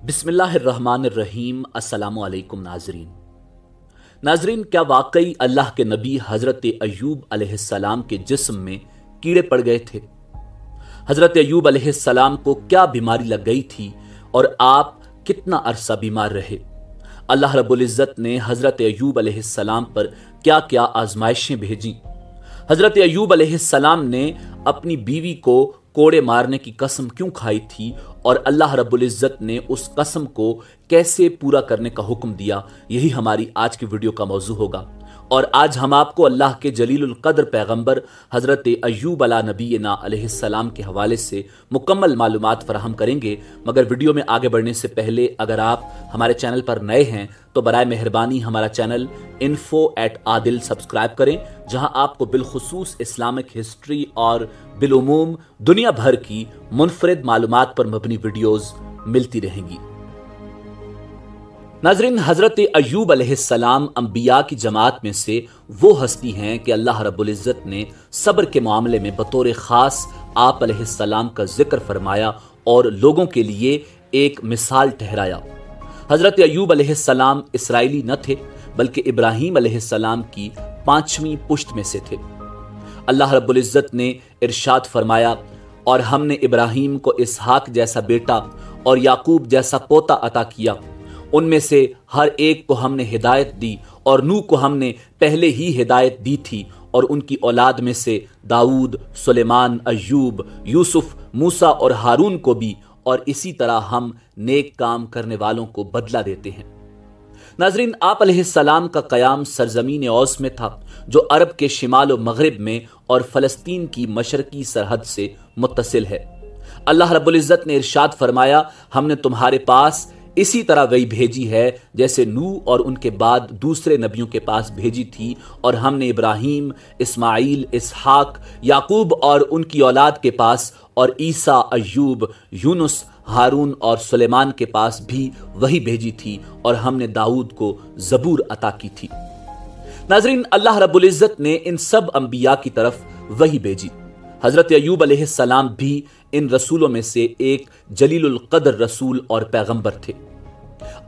बिस्मिल्लाहिर्रहमानिर्रहीम। अस्सलामु अलैकुम नाजरीन, क्या वाकई अल्लाह के नबी हज़रत अय्यूब अलैहिस्सलाम के जिस्म में कीड़े पड़ गए थे? हज़रत अय्यूब अलैहिस्सलाम को क्या बीमारी लग गई थी और आप कितना अरसा बीमार रहे? अल्लाह रब्बुल इज़्ज़त ने हज़रत अय्यूब अलैहिस्सलाम पर क्या क्या आजमाइशें भेजी? हज़रत अय्यूब अलैहिस्सलाम ने अपनी बीवी को कोड़े मारने की कसम क्यों खाई थी और अल्लाह रब्बुल इज़्ज़त ने उस कसम को कैसे पूरा करने का हुक्म दिया? यही हमारी आज की वीडियो का मौजू होगा। और आज हम आपको अल्लाह के जलीलुल क़द्र पैगंबर हज़रत अय्यूब अला नबीना अलैहिस्सलाम के हवाले से मुकम्मल मालूमात फराहम करेंगे। मगर वीडियो में आगे बढ़ने से पहले अगर आप हमारे चैनल पर नए हैं तो बराए मेहरबानी हमारा चैनल info@adil सब्सक्राइब करें, जहां आपको बिलखुसूस इस्लामिक हिस्ट्री और बिलुमूम दुनिया भर की मुनफरिद मालूमात पर मबनी वीडियोस मिलती रहेंगी। नाज़रीन, हज़रत अय्यूब अलैहिस्सलाम अंबिया की जमात में से वो हस्ती हैं कि अल्लाह रब्बुल इज़्ज़त ने सब्र के मामले में बतौर ख़ास आप अलैहिस्सलाम का जिक्र फरमाया और लोगों के लिए एक मिसाल ठहराया। हज़रत अय्यूब अलैहिस्सलाम इसराइली न थे बल्कि इब्राहीम अलैहिस्सलाम की 5वीं पुश्त में से थे। अल्लाह रब्बुल इज़्ज़त ने इरशाद फरमाया, और हमने इब्राहीम को इसहाक जैसा बेटा और याकूब जैसा पोता अता किया। उनमें से हर एक को हमने हिदायत दी और नूह को हमने पहले ही हिदायत दी थी, और उनकी औलाद में से दाऊद, सुलेमान, अय्यूब, यूसुफ, मूसा और हारून को भी, और इसी तरह हम नेक काम करने वालों को बदला देते हैं। नाज़रीन, आप अलैहिस्सलाम का क़याम सरजमीन औस में था, जो अरब के शिमाल और मगरिब में और फ़लस्तीन की मशरकी सरहद से मुत्तसिल है। अल्लाह रब्बुल इज़्ज़त ने इरशाद फरमाया, हमने तुम्हारे पास इसी तरह वही भेजी है जैसे नूह और उनके बाद दूसरे नबियों के पास भेजी थी, और हमने इब्राहीम, इस्माइल, इसहाक, याकूब और उनकी औलाद के पास, और ईसा, अय्यूब, यूनुस, हारून और सुलेमान के पास भी वही भेजी थी, और हमने दाऊद को ज़बूर अता की थी। नाज़रीन, अल्लाह रब्बुल इज़्ज़त ने इन सब अंबिया की तरफ वही भेजी। हज़रत अय्यूब अलैहिस्सलाम भी इन रसूलों में से एक जलीलुल क़द्र रसूल और पैगंबर थे।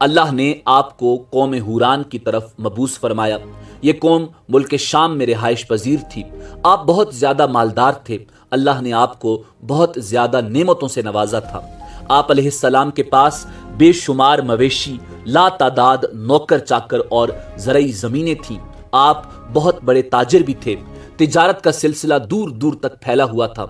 अल्लाह ने आपको कौम हुरान की तरफ मबूस फरमाया। ये कौम मुल्क शाम में रिहाइश पजीर थी। आप बहुत ज़्यादा मालदार थे। अल्लाह ने आपको बहुत ज़्यादा नेमतों से नवाजा था। आप अलैहिस्सलाम के पास बेशुमार मवेशी, ला तादाद नौकर चाकर और ज़रई ज़मीनें थीं। आप बहुत बड़े ताजिर भी थे। तिजारत का सिलसिला दूर दूर तक फैला हुआ था।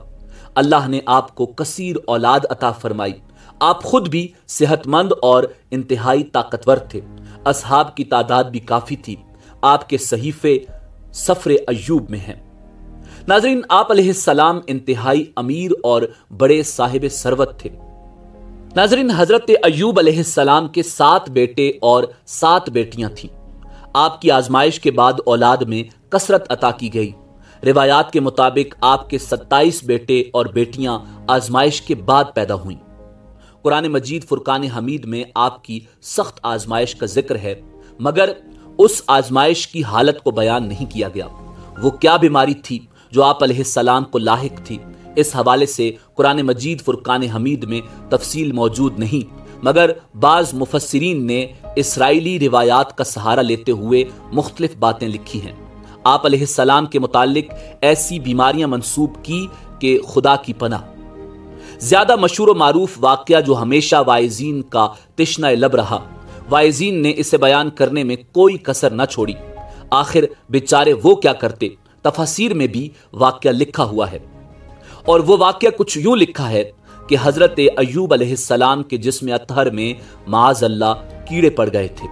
अल्लाह ने आपको कसीर औलाद अता फरमाई। आप खुद भी सेहतमंद और इंतहाई ताकतवर थे। असहाब की तादाद भी काफी थी। आपके सहीफे सफरे अय्यूब में हैं। नाज़रीन, आप अलैहिस्सलाम इंतहाई अमीर और बड़े साहिब सरवत थे। नाज़रीन, हज़रत अय्यूब अलैहिस्सलाम के 7 बेटे और 7 बेटियां थीं। आपकी आजमाइश के बाद औलाद में कसरत अता की गई। रिवायात के मुताबिक आपके 27 बेटे और बेटियां आजमाइश के बाद पैदा हुईं। कुरान मजीद फुरकान हमीद में आपकी सख्त आजमाइश का जिक्र है, मगर उस आजमाइश की हालत को बयान नहीं किया गया। वो क्या बीमारी थी जो आप अलैहिस्सलाम को लाहिक थी, इस हवाले से कुरान मजीद फुरकान हमीद में तफसील मौजूद नहीं, मगर बाज़ मुफस्सिरीन ने इसराइली रिवायात का सहारा लेते हुए मुख्तलिफ बातें लिखी हैं। आप अलैहिस्सलाम के मुतालिक ऐसी बीमारियां मंसूब की कि खुदा की पनाह। ज्यादा मशहूर व मारूफ वाक़या जो हमेशा वाइज़ीन का तिश्ना लब रहा, वाइज़ीन ने इसे बयान करने में कोई कसर न छोड़ी। आखिर बेचारे वो क्या करते? तफसीर में भी वाक़या लिखा हुआ है, और वो वाक़या कुछ यूं लिखा है कि हज़रत अय्यूब अलैहिस्सलाम के जिस्म अतहर में माअज़ल्लाह कीड़े पड़ गए थे।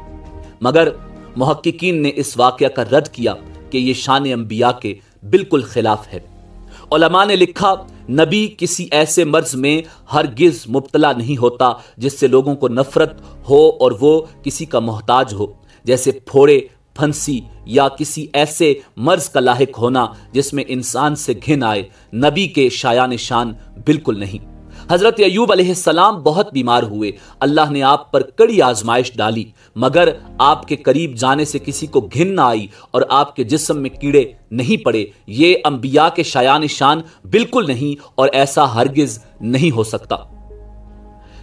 मगर मुहक्किकीन ने इस वाक़या का रद्द किया कि ये शान अंबिया के बिल्कुल खिलाफ है। उलमा ने लिखा, नबी किसी ऐसे मर्ज में हरगिज मुब्तला नहीं होता जिससे लोगों को नफरत हो और वो किसी का मोहताज हो, जैसे फोड़े, फंसी या किसी ऐसे मर्ज का लाहिक होना जिसमें इंसान से घिन आए। नबी के शायान शान बिल्कुल नहीं। हज़रत अय्यूब अलैहिस्सलाम बहुत बीमार हुए। अल्लाह ने आप पर कड़ी आजमाइश डाली, मगर आपके करीब जाने से किसी को घिन न आई और आपके जिस्म में कीड़े नहीं पड़े। ये अंबिया के शायान शान बिल्कुल नहीं, और ऐसा हरगिज नहीं हो सकता।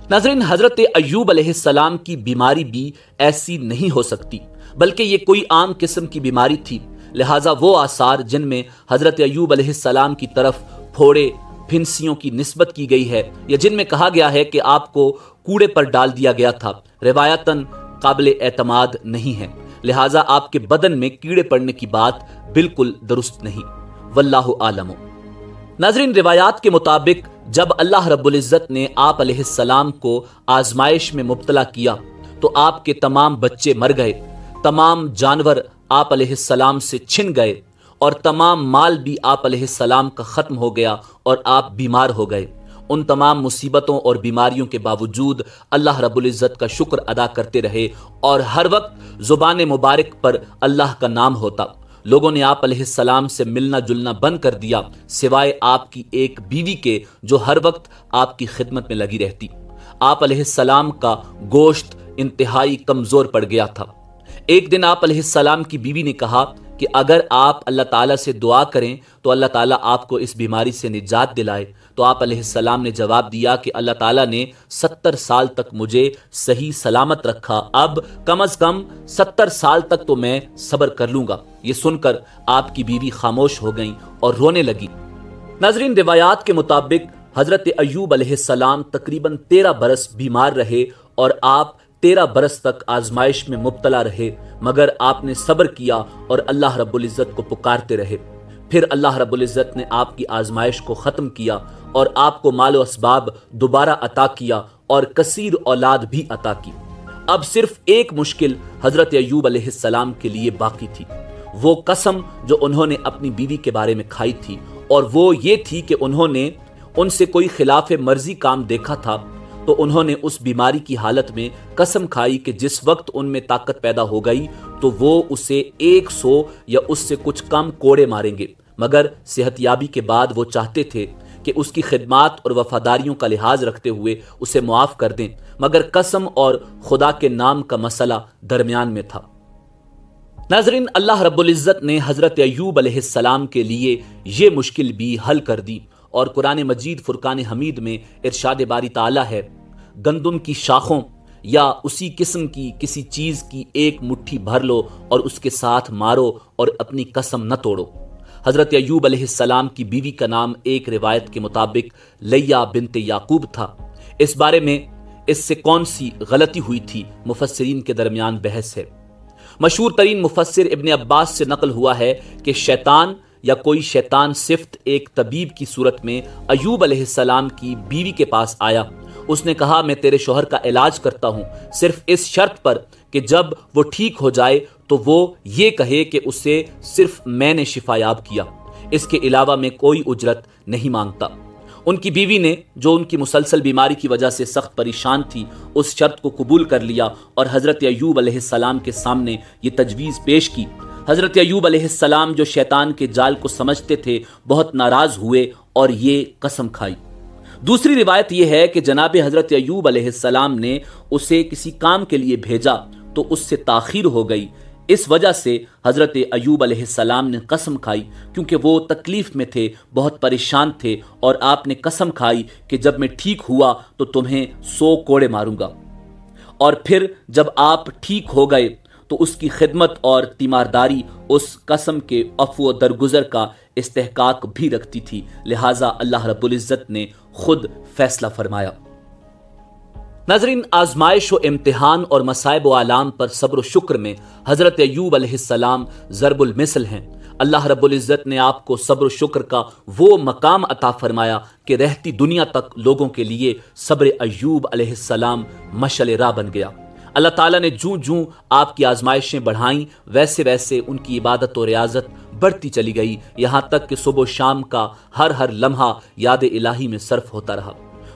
नाज़रीन, हजरत अय्यूब अलैहिस्सलाम की बीमारी भी ऐसी नहीं हो सकती, बल्कि ये कोई आम किस्म की बीमारी थी। लिहाजा वो आसार जिनमें हजरत अय्यूब अलैहिस्सलाम की तरफ फोड़े फिंसियों की निस्बत की गई है या जिनमें कहा गया है कि आपको कूड़े पर डाल दिया गया था, रिवायतन काबिल एतमाद नहीं है। लिहाजा आपके बदन में कीड़े पड़ने की बात बिल्कुल दुरुस्त नहीं। वल्लाहु आलम। नाज़रीन, रिवायात के मुताबिक जब अल्लाह रब्बुल इज़्ज़त ने आप अलैहिस्सलाम को आजमाइश में मुब्तला किया तो आपके तमाम बच्चे मर गए, तमाम जानवर आप अलैहिस्सलाम से छिन गए और तमाम माल भी आप अलैहिस्सलाम का ख़त्म हो गया और आप बीमार हो गए। उन तमाम मुसीबतों और बीमारियों के बावजूद अल्लाह रब्बुल इज़्ज़त का शुक्र अदा करते रहे और हर वक्त ज़ुबान मुबारक पर अल्लाह का नाम होता। लोगों ने आप अलैहिस्सलाम से मिलना जुलना बंद कर दिया, सिवाय आपकी एक बीवी के जो हर वक्त आपकी खिदमत में लगी रहती। आप अलैहिस्सलाम का गोश्त इंतहाई कमज़ोर पड़ गया था। एक दिन आप अलैहिस्सलाम की बीवी ने कहा कि अगर आप अल्लाह ताला से दुआ करें तो अल्लाह ताला आपको इस बीमारी से निजात दिलाए। तो आप अलैहिस्सलाम ने जवाब दिया कि अल्लाह ताला ने 70 साल तक मुझे सही सलामत रखा, अब कम अज कम 70 साल तक तो मैं सब्र कर लूंगा। ये सुनकर आपकी बीवी खामोश हो गई और रोने लगी। नाज़रीन, रिवायात के मुताबिक हजरत अय्यूब अलैहिस्सलाम तकरीबन 13 बरस बीमार रहे और आप 13 बरस तक आजमाइश में मुब्तला रहे, मगर आपने सब्र किया और अल्लाह रब्बुल इज़्ज़त को पुकारते रहे। फिर अल्लाह रब्बुल इज़्ज़त ने आपकी आजमाइश को ख़त्म किया और आपको मालो असबाब दोबारा अता किया और कसीर औलाद भी अता की। अब सिर्फ एक मुश्किल हजरत अय्यूब अलैहिस्सलाम के लिए बाकी थी, वो कसम जो उन्होंने अपनी बीवी के बारे में खाई थी, और वो ये थी कि उन्होंने उनसे कोई खिलाफ मर्जी काम देखा था तो उन्होंने उस बीमारी की हालत में कसम खाई कि जिस वक्त उनमें ताकत पैदा हो गई तो वो उसे 100 या उससे कुछ कम कोड़े मारेंगे, मगर सेहतयाबी के बाद वो चाहते थे कि उसकी खिदमात और वफादारियों का लिहाज रखते हुए उसे मुआफ कर दें, मगर कसम और खुदा के नाम का मसला दरमियान में था। नाज़रीन, अल्लाह रब्बुल इज़्ज़त ने हजरत अय्यूब अलैहिस्सलाम के लिए ये मुश्किल भी हल कर दी और कुरान मजीद फुरकान हमीद में इरशाद बारी ताला है, गंदम की शाखों या उसी किस्म की किसी चीज की एक मुट्ठी भर लो और उसके साथ मारो और अपनी कसम न तोड़ो। हजरत अय्यूब अलैहिस्सलाम की बीवी का नाम एक रिवायत के मुताबिक लैया बिनते याकूब था। इस बारे में इससे कौन सी गलती हुई थी, मुफस्सिरीन के दरमियान बहस है। मशहूर तरीन मुफस्सिर इब्ने अब्बास से नकल हुआ है कि शैतान या कोई शैतान सिफ्त एक तबीब की सूरत में अय्यूब अलैहिस्सलाम की बीवी के पास आया। उसने कहा, मैं तेरे शौहर का इलाज करता हूं, सिर्फ इस शर्त पर कि जब वो ठीक हो जाए तो वो ये कहे कि उसे सिर्फ मैंने शिफायाब किया, इसके अलावा मैं कोई उजरत नहीं मांगता। उनकी बीवी ने, जो उनकी मुसलसल बीमारी की वजह से सख्त परेशान थी, उस शर्त को कबूल कर लिया और हजरत अय्यूब अलैहिस्सलाम के सामने ये तजवीज़ पेश की। हजरत अय्यूब अलैहिस्सलाम, जो शैतान के जाल को समझते थे, बहुत नाराज हुए और ये कसम खाई। दूसरी रिवायत यह है कि जनाब हजरत अय्यूब अलैहिस्सलाम ने उसे किसी काम के लिए भेजा तो उससे ताखीर हो गई। इस वजह से हजरत अय्यूब अलैहिस्सलाम ने कसम खाई, क्योंकि वो तकलीफ में थे, बहुत परेशान थे, और आपने कसम खाई कि जब मैं ठीक हुआ तो तुम्हें 100 कोड़े मारूंगा। और फिर जब आप ठीक हो गए तो उसकी खिदमत और तीमारदारी उस कसम के अफ़्व दरगुजर का इस्तेहकाक भी रखती थी। लिहाजा अल्लाह रब्बुल इज़्ज़त ने खुद फैसला फरमाया। नाज़रीन, आजमाइश व इम्तिहान और मसाइब व आलाम पर सब्र शुक्र में हजरत अय्यूब अलैहिस्सलाम ज़रबुल मिसल हैं। अल्लाह रब्बुल इज़्ज़त ने आपको सब्र शुक्र का वो मकाम अता फरमाया कि रहती दुनिया तक लोगों के लिए सब्र अय्यूब अलैहिस्सलाम मशअल राह बन गया। अल्लाह ताला ने जूं जूं आपकी आजमाइशें बढ़ाईं, वैसे वैसे उनकी इबादत और रियाजत बढ़ती चली गई, यहाँ तक कि सुबह शाम का हर हर लम्हा याद इलाही में सर्फ होता रहा।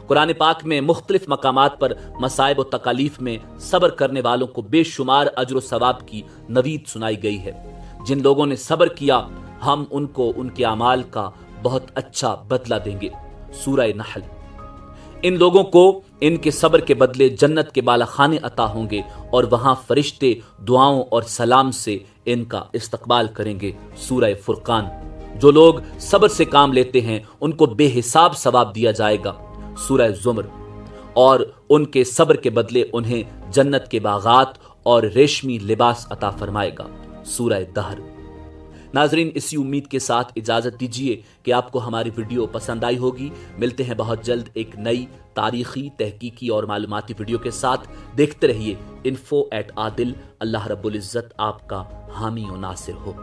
कुरान पाक में मुख्तलिफ मकामात पर मसाइब व तकालीफ में सब्र करने वालों को बेशुमार अजर व सवाब की नवीद सुनाई गई है। जिन लोगों ने सब्र किया, हम उनको उनके अमाल का बहुत अच्छा बदला देंगे। सूरह नहल। इन लोगों को इनके सब्र के बदले जन्नत के बालाखाने अता होंगे और वहां फरिश्ते दुआओं और सलाम से इनका इस्तकबाल करेंगे। सूरह फुरकान। जो लोग सब्र से काम लेते हैं उनको बेहिसाब सवाब दिया जाएगा। सूरह ज़ुमर। और ان کے صبر کے بدلے انہیں جنت کے باغات اور ریشمی لباس عطا فرمائے گا۔ سورہ دہر۔ ناظرین، اسی امید کے ساتھ اجازت دیجیے کہ آپ کو ہماری ویڈیو پسند آئی ہوگی۔ ملتے ہیں بہت جلد ایک نئی تاریخی، تحقیقی اور معلوماتی ویڈیو کے ساتھ۔ دیکھتے رہیے info@adil۔ اللہ رب العزت آپ کا حامی و ناصر ہو۔